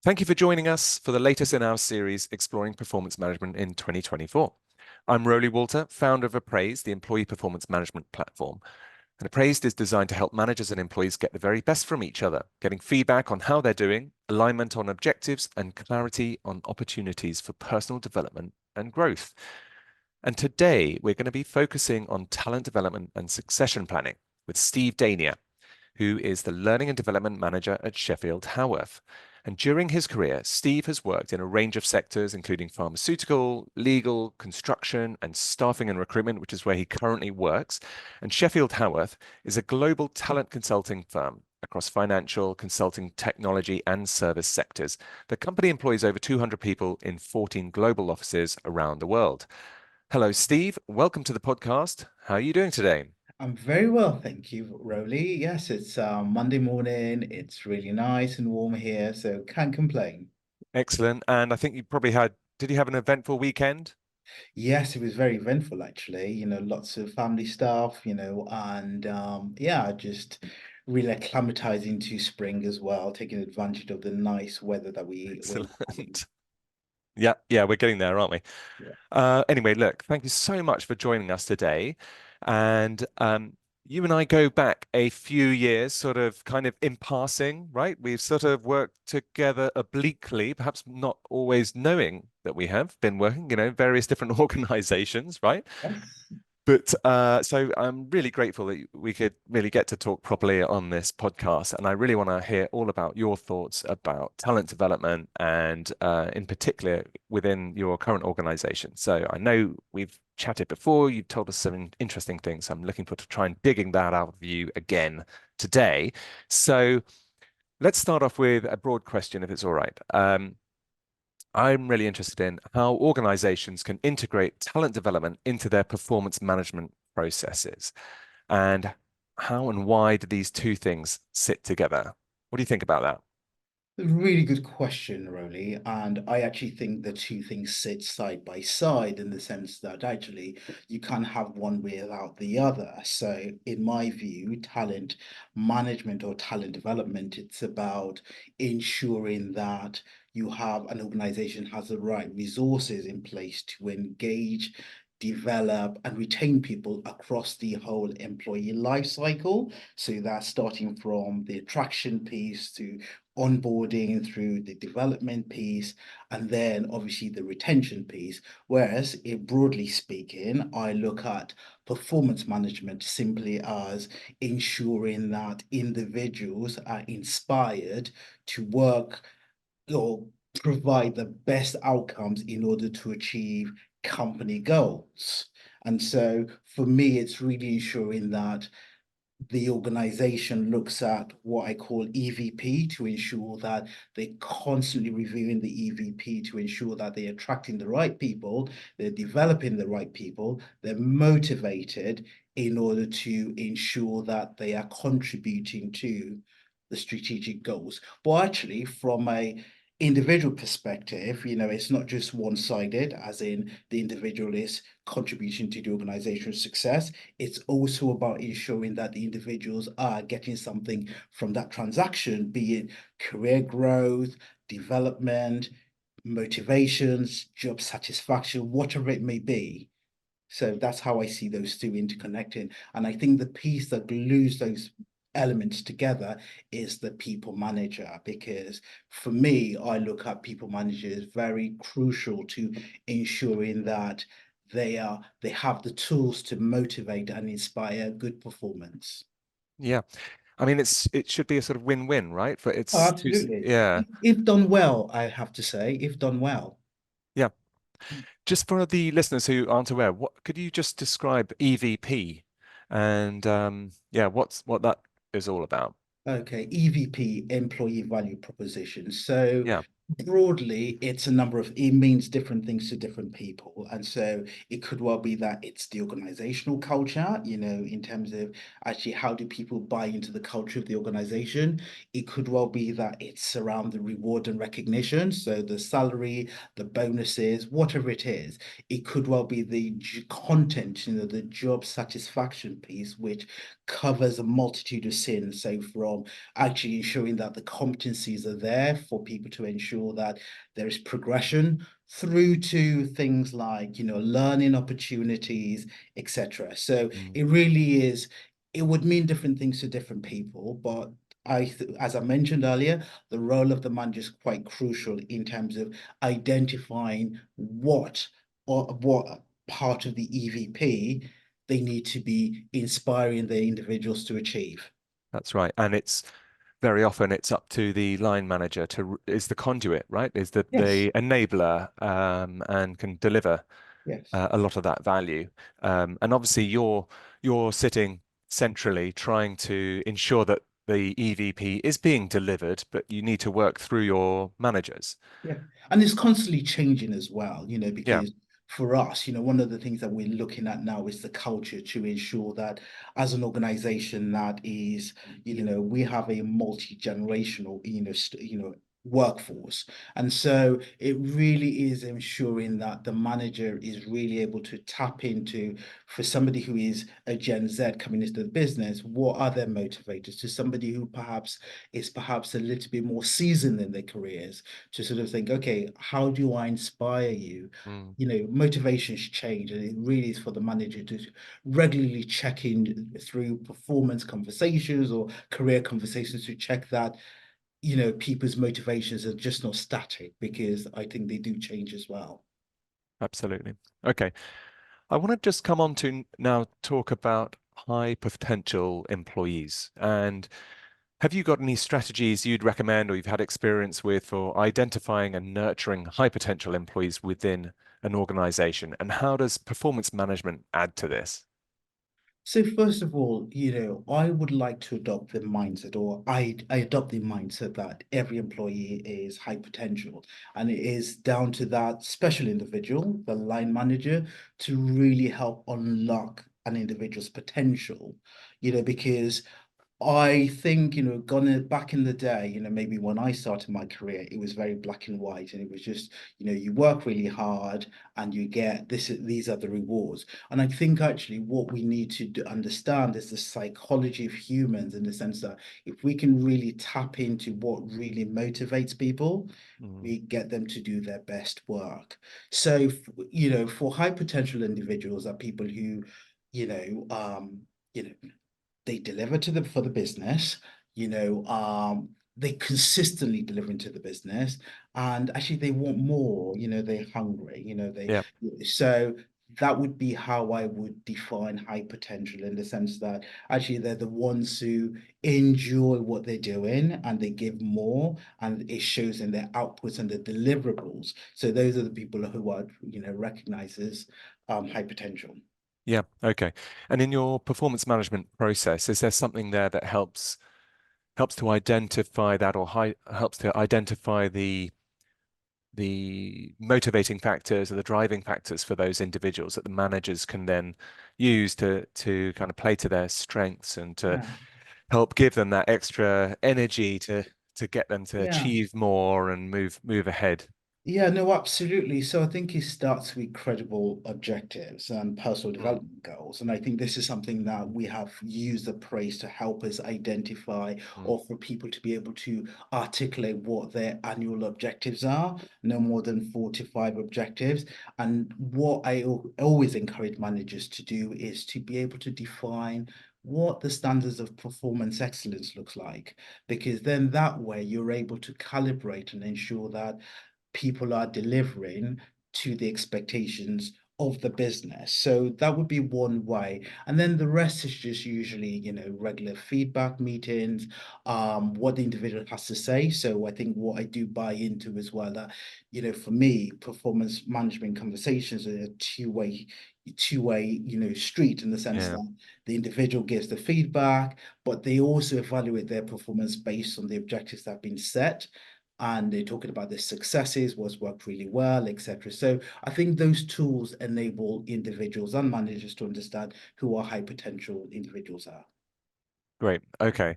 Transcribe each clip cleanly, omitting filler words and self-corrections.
Thank you for joining us for the latest in our series exploring performance management in 2024. I'm Roly Walter, founder of Appraised, the employee performance management platform. And Appraised is designed to help managers and employees get the very best from each other, getting feedback on how they're doing, alignment on objectives, and clarity on opportunities for personal development and growth. And today we're going to be focusing on talent development and succession planning with Steve Dania, who is the Learning and Development Manager at Sheffield Haworth. And during his career, Steve has worked in a range of sectors, including pharmaceutical, legal, construction, and staffing and recruitment, which is where he currently works. And Sheffield Haworth is a global talent consulting firm across financial, consulting, technology, and service sectors. The company employs over 200 people in 14 global offices around the world. Hello, Steve. Welcome to the podcast. How are you doing today? I'm very well, thank you, Roly. Yes, it's Monday morning. It's really nice and warm here, so can't complain. Excellent. And I think you probably did you have an eventful weekend? Yes, it was very eventful actually. Lots of family stuff, and yeah, just really acclimatizing to spring as well, taking advantage of the nice weather that we're having. Excellent. Yeah, we're getting there, aren't we? Yeah. Anyway, look, thank you so much for joining us today. And you and I go back a few years, sort of kind of in passing, right? We've sort of worked together obliquely, perhaps not always knowing that we have been working, various different organizations, right? Yes. But so I'm really grateful that we could really get to talk properly on this podcast. And I really want to hear all about your thoughts about talent development and in particular within your current organization. So I know we've chatted before, you've told us some interesting things. I'm looking forward to try and digging that out of you again today. So let's start off with a broad question, if it's all right. I'm really interested in how organizations can integrate talent development into their performance management processes and how and why do these two things sit together? What do you think about that? A really good question, Roly. And I actually think the two things sit side by side in the sense that actually you can't have one without the other. So, in my view, talent management or talent development, it's about ensuring that you have an organization has the right resources in place to engage, develop, and retain people across the whole employee life cycle. So that's starting from the attraction piece to onboarding through the development piece, and then obviously the retention piece. Whereas, broadly speaking, I look at performance management simply as ensuring that individuals are inspired to work or provide the best outcomes in order to achieve company goals. And so for me, it's really ensuring that the organization looks at what I call EVP to ensure that they're constantly reviewing the EVP to ensure that they're attracting the right people, they're developing the right people, they're motivated in order to ensure that they are contributing to the strategic goals. But actually, from a individual perspective, it's not just one-sided, as in the individual is contributing to the organization's success. It's also about ensuring that the individuals are getting something from that transaction, be it career growth, development, motivations, job satisfaction, whatever it may be. So that's how I see those two interconnecting. And I think the piece that glues those elements together is the people manager, because for me, I look at people managers very crucial to ensuring that they have the tools to motivate and inspire good performance. Yeah. I mean, it should be a sort of win-win, right? For Oh, it's two, absolutely. yeah, If done well, I have to say, if done well. yeah. Just for the listeners who aren't aware, what could you just describe EVP and yeah, what that is all about? Okay, EVP, employee value proposition. So Yeah. broadly, it means different things to different people. And so it could well be that it's the organizational culture, in terms of actually how do people buy into the culture of the organization. It could well be that it's around the reward and recognition. So the salary, the bonuses, whatever it is. It could well be the content, the job satisfaction piece, which covers a multitude of sins. So from actually ensuring that the competencies are there for people to ensure ensure that there is progression through to things like, learning opportunities, etc. So Mm. it really is, it would mean different things to different people, but as I mentioned earlier, the role of the manager is quite crucial in terms of identifying what part of the EVP they need to be inspiring the individuals to achieve. That's right. And it's very often it's up to the line manager is the conduit, right? Is Yes, the enabler, and can deliver yes. a lot of that value. And obviously you're sitting centrally trying to ensure that the EVP is being delivered, but you need to work through your managers. Yeah. And it's constantly changing as well, Yeah. because for us, one of the things that we're looking at now is the culture to ensure that as an organization that is, we have a multi-generational, workforce. And so it really is ensuring that the manager is really able to tap into, for somebody who is a Gen Z coming into the business, what are their motivators? To somebody who perhaps a little bit more seasoned in their careers, to sort of think, okay, how do I inspire you? Mm, Motivations change, and it really is for the manager to regularly check in through performance conversations or career conversations to check that, people's motivations are just not static, because I think they do change as well. absolutely. Okay. I want to just come on to now talk about high potential employees. And have you got any strategies you'd recommend or you've had experience with for identifying and nurturing high potential employees within an organization? And how does performance management add to this? So first of all, I would like to adopt the mindset, or I adopt the mindset that every employee is high potential, and it is down to that special individual, the line manager, to really help unlock an individual's potential. Because I think, gone back in the day, maybe when I started my career, it was very black and white, and it was just, you work really hard and you get this, these are the rewards. And I think actually what we need to understand is the psychology of humans, in the sense that if we can really tap into what really motivates people, Mm, we get them to do their best work. So, for high potential individuals are people who, you know, um, you know, they deliver to the for the business, they consistently delivering to the business, and actually they want more, they're hungry, yeah, so that would be how I would define high potential, in the sense that actually they're the ones who enjoy what they're doing and they give more, and it shows in their outputs and the deliverables. So those are the people who are, recognized as high potential. yeah, okay. And in your performance management process, is there something there that helps to identify that or helps to identify the motivating factors or the driving factors for those individuals that the managers can then use to kind of play to their strengths and to Yeah. help give them that extra energy to get them to Yeah. achieve more and move ahead. Yeah, no, absolutely. So I think it starts with credible objectives and personal Mm, development goals. And I think this is something that we have used the praise to help us identify, mm, or for people to be able to articulate what their annual objectives are, no more than 4 to 5 objectives. And what I always encourage managers to do is to be able to define what the standards of performance excellence looks like, because then that way you're able to calibrate and ensure that people are delivering to the expectations of the business. So that would be one way. And then the rest is just usually, regular feedback meetings, what the individual has to say. So I think what I do buy into as well, that, for me, performance management conversations are a two-way, street, in the sense yeah. that the individual gives the feedback, but they also evaluate their performance based on the objectives that have been set, and they're talking about their successes, what's worked really well, etc. So I think those tools enable individuals and managers to understand who our high potential individuals are. Great. Okay.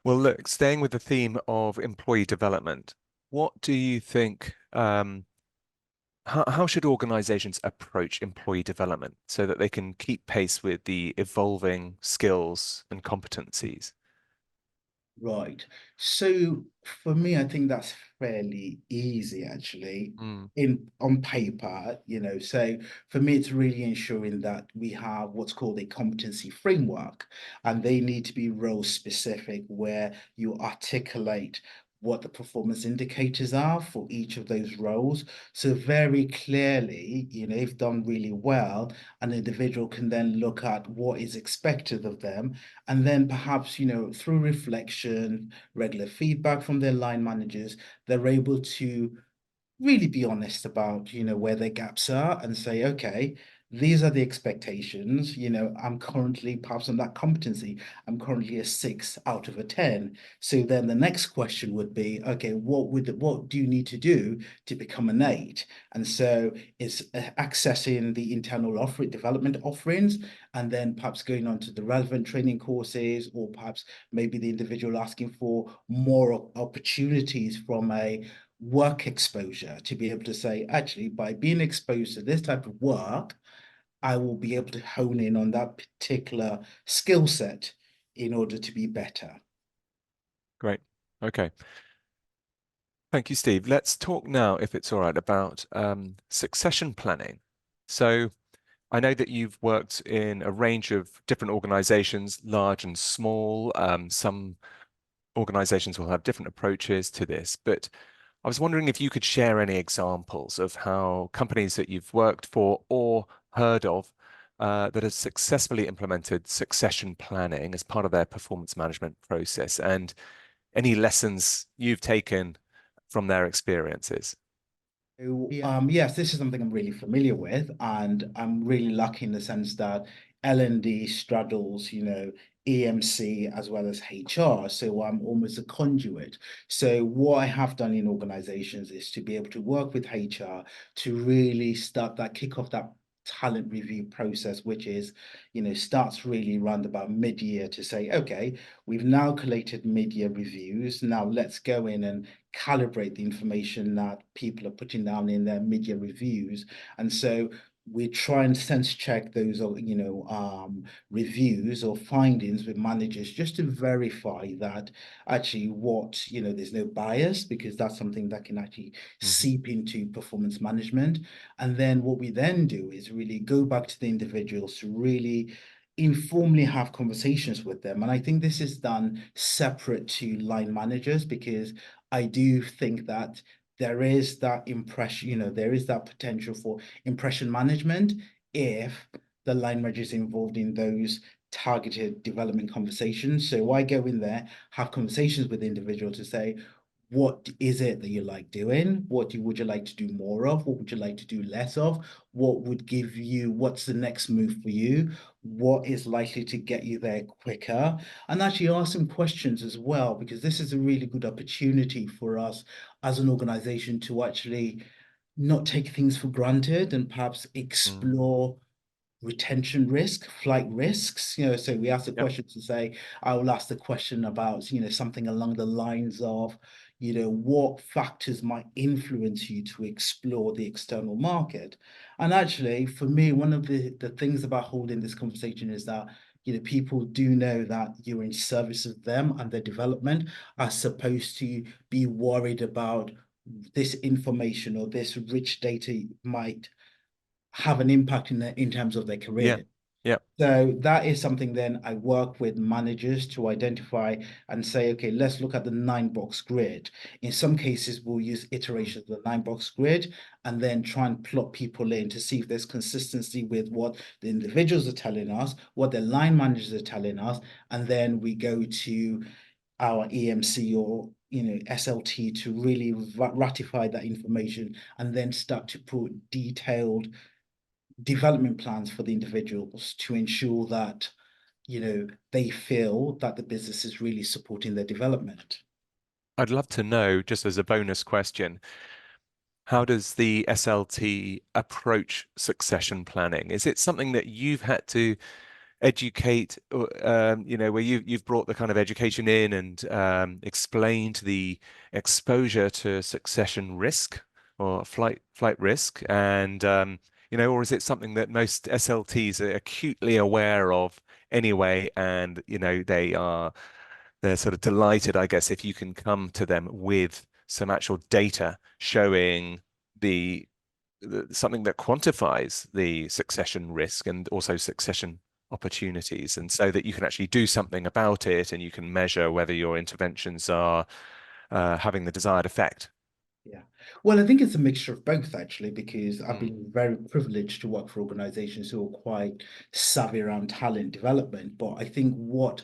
Well, look, staying with the theme of employee development, what do you think, how should organizations approach employee development so that they can keep pace with the evolving skills and competencies? Right. So for me, I think that's fairly easy actually Mm, in on paper, So for me, it's really ensuring that we have what's called a competency framework, and they need to be role specific where you articulate what the performance indicators are for each of those roles. So very clearly, if done really well, an individual can then look at what is expected of them and then perhaps, through reflection, regular feedback from their line managers, they're able to really be honest about, where their gaps are and say, okay, these are the expectations. I'm currently perhaps on that competency, I'm currently a 6 out of a 10. So then the next question would be, okay, what do you need to do to become an 8? And so it's accessing the internal development offerings, and then perhaps going on to the relevant training courses, or perhaps maybe the individual asking for more opportunities from a work exposure to be able to say, actually, by being exposed to this type of work, I will be able to hone in on that particular skill set in order to be better. great. Okay. Thank you, Steve. Let's talk now, if it's all right, about succession planning. So I know that you've worked in a range of different organizations, large and small. Some organizations will have different approaches to this, but I was wondering if you could share any examples of how companies that you've worked for or heard of that have successfully implemented succession planning as part of their performance management process, and any lessons you've taken from their experiences. So, yes, this is something I'm really familiar with, and I'm really lucky in the sense that L&D straddles, EMC as well as HR. So I'm almost a conduit. So what I have done in organizations is to be able to work with HR to really kick off that talent review process, which is, starts really around about mid-year to say, okay, we've now collated mid-year reviews. Now let's go in and calibrate the information that people are putting down in their mid-year reviews. And so we try and sense check those, reviews or findings with managers just to verify that actually there's no bias, because that's something that can actually Hmm. seep into performance management. And then what we then do is really go back to the individuals to really informally have conversations with them. And I think this is done separate to line managers, because I do think that there is that impression, there is that potential for impression management if the line manager is involved in those targeted development conversations. So I go in there, have conversations with the individual to say, what is it that you like doing? Would you like to do more of? What would you like to do less of? What's the next move for you? What is likely to get you there quicker? And actually ask some questions as well, because this is a really good opportunity for us as an organization to actually not take things for granted and perhaps Mm. explore retention risk, flight risks. So we ask the Yep. question to say, I will ask the question about, something along the lines of, what factors might influence you to explore the external market? And actually, for me, one of the things about holding this conversation is that, people do know that you're in service of them and their development, as supposed to be worried about this information or this rich data might have an impact in terms of their Yeah. career. Yeah. So that is something then I work with managers to identify and say, okay, let's look at the 9 box grid. In some cases, we'll use Mm. iterations of the 9 box grid and then try and plot people in to see if there's consistency with what the individuals are telling us, what the line managers are telling us, and then we go to our EMC or SLT to really ratify that information and then start to put detailed development plans for the individuals to ensure that they feel that the business is really supporting their development. I'd love to know, just as a bonus question, how does the SLT approach succession planning? Is it something that you've had to educate, where you've brought the kind of education in and explained the exposure to succession risk or flight risk, and or is it something that most SLTs are acutely aware of anyway, and they are they're sort of delighted, I guess, if you can come to them with some actual data showing the, something that quantifies the succession risk and also succession opportunities, and so that you can actually do something about it and you can measure whether your interventions are having the desired effect. Yeah. Well, I think it's a mixture of both actually, because I've Mm, been very privileged to work for organizations who are quite savvy around talent development. But I think what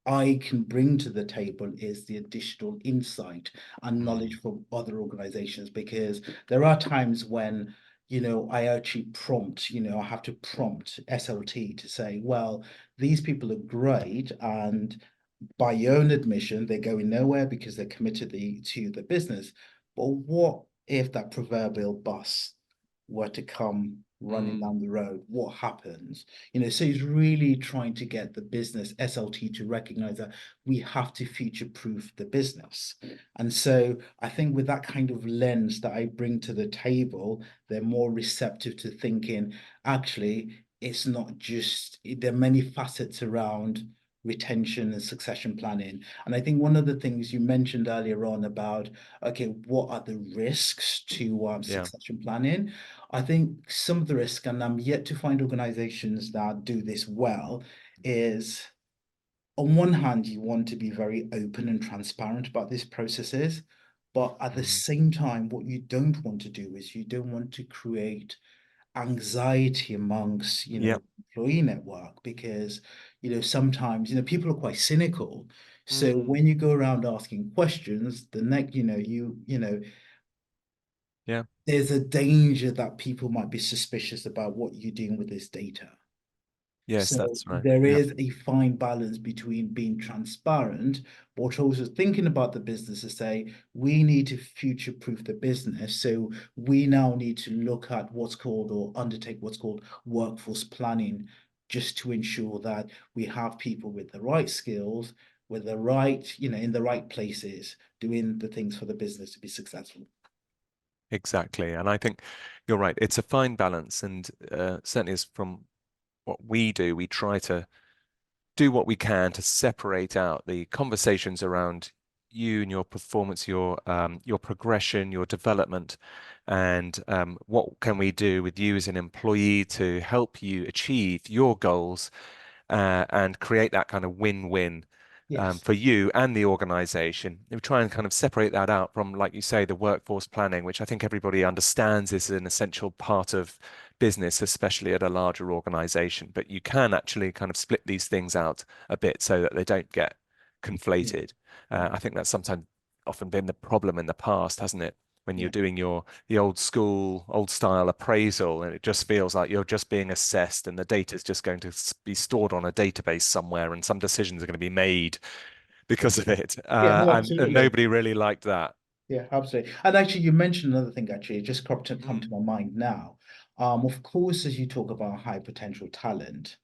I can bring to the table is the additional insight and knowledge mm, from other organizations, because there are times when, I actually prompt, I have to prompt SLT to say, well, these people are great, and by your own admission, they're going nowhere because they're committed to the business. But what if that proverbial bus were to come running mm. down the road? What happens? So he's really trying to get the business SLT to recognize that we have to future-proof the business. And so I think with that kind of lens that I bring to the table, they're more receptive to thinking, actually, it's not just, there are many facets around retention and succession planning. And I think one of the things you mentioned earlier on about, okay, what are the risks to Yeah. succession planning? I think some of the risk, and I'm yet to find organizations that do this well, is on one hand, you want to be very open and transparent about these processes. But at the Mm. same time, what you don't want to do is you don't want to create anxiety amongst Yeah. employee network, because sometimes people are quite cynical. So Mm. when you go around asking questions, the next Yeah. there's a danger that people might be suspicious about what you're doing with this data. Yes, So that's right. there Yeah. is a fine balance between being transparent, but also thinking about the business to say, we need to future-proof the business. So we now need to look at what's called, or undertake what's called, workforce planning, just to ensure that we have people with the right skills, with the right, in the right places, doing the things for the business to be successful. Exactly. And I think you're right. It's a fine balance. And certainly as from what we do, we try to do what we can to separate out the conversations around you and your performance, your progression, your development, and what can we do with you as an employee to help you achieve your goals and create that kind of win-win Yes. for you and the organization. We try and kind of separate that out from, like you say, the workforce planning, which I think everybody understands is an essential part of business, especially at a larger organization. But you can actually kind of split these things out a bit so that they don't get Yeah. conflated. Yeah. I think that's sometimes often been the problem in the past, hasn't it? When you're Yeah. doing the old school, old style appraisal, and it just feels like you're just being assessed, and the data is just going to be stored on a database somewhere, and some decisions are going to be made because of it. Yeah. No, And absolutely. nobody really liked that. Yeah, absolutely. And actually, you mentioned another thing, actually, it just come to Mm, my mind now. Of course, as you talk about high potential talent,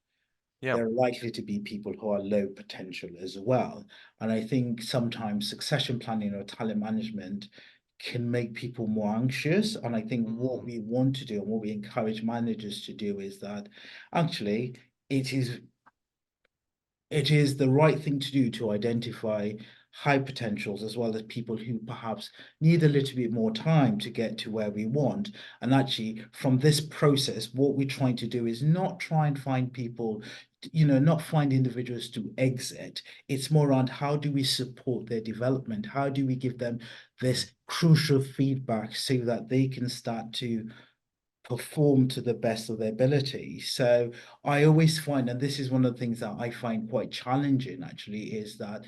yeah. there are likely to be people who are low potential as well. And I think sometimes succession planning or talent management can make people more anxious. And I think what Mm, we want to do and what we encourage managers to do is that actually it is the right thing to do to identify high potentials, as well as people who perhaps need a little bit more time to get to where we want. And actually, from this process, what we're trying to do is not try and find people, not find individuals to exit. It's more around how do we support their development? How do we give them mm, this crucial feedback so that they can start to perform to the best of their ability. So I always find, and this is one of the things that I find quite challenging actually, is that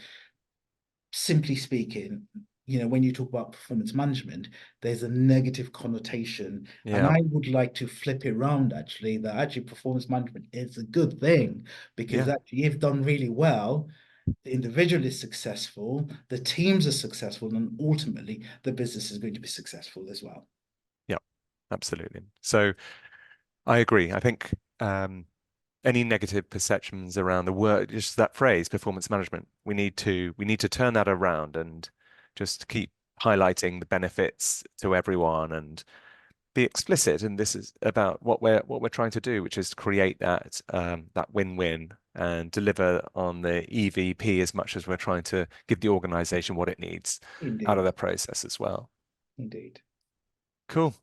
simply speaking, when you talk about performance management, there's a negative connotation. And yeah. I would like to flip it around actually, that actually performance management is a good thing, because Yeah. actually, if done really well, the individual is successful, the teams are successful, and ultimately the business is going to be successful as well. Yeah. Absolutely. So I agree. I think any negative perceptions around the word, just that phrase, performance management, we need to turn that around and just keep highlighting the benefits to everyone, and be explicit, and this is about what we're trying to do, which is create that win-win and deliver on the EVP as much as we're trying to give the organization what it needs out of Indeed, their process as well. indeed. Cool.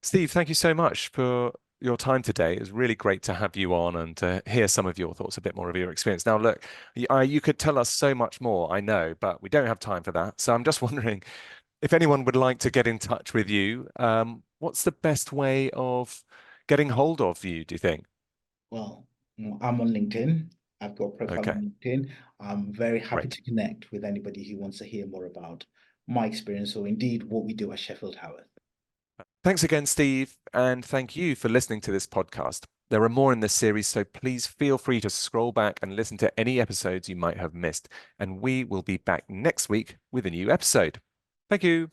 Steve, thank you so much for your time today. It was really great to have you on and to hear some of your thoughts, a bit more of your experience. Now, look, you could tell us so much more, I know, but we don't have time for that. So I'm just wondering if anyone would like to get in touch with you, what's the best way of getting hold of you, do you think? Well, I'm on LinkedIn. I've got a profile Okay, on LinkedIn. I'm very happy great. to connect with anybody who wants to hear more about my experience or indeed what we do at Sheffield Haworth. Thanks again, Steve, and thank you for listening to this podcast. There are more in this series, so please feel free to scroll back and listen to any episodes you might have missed. And we will be back next week with a new episode. Thank you.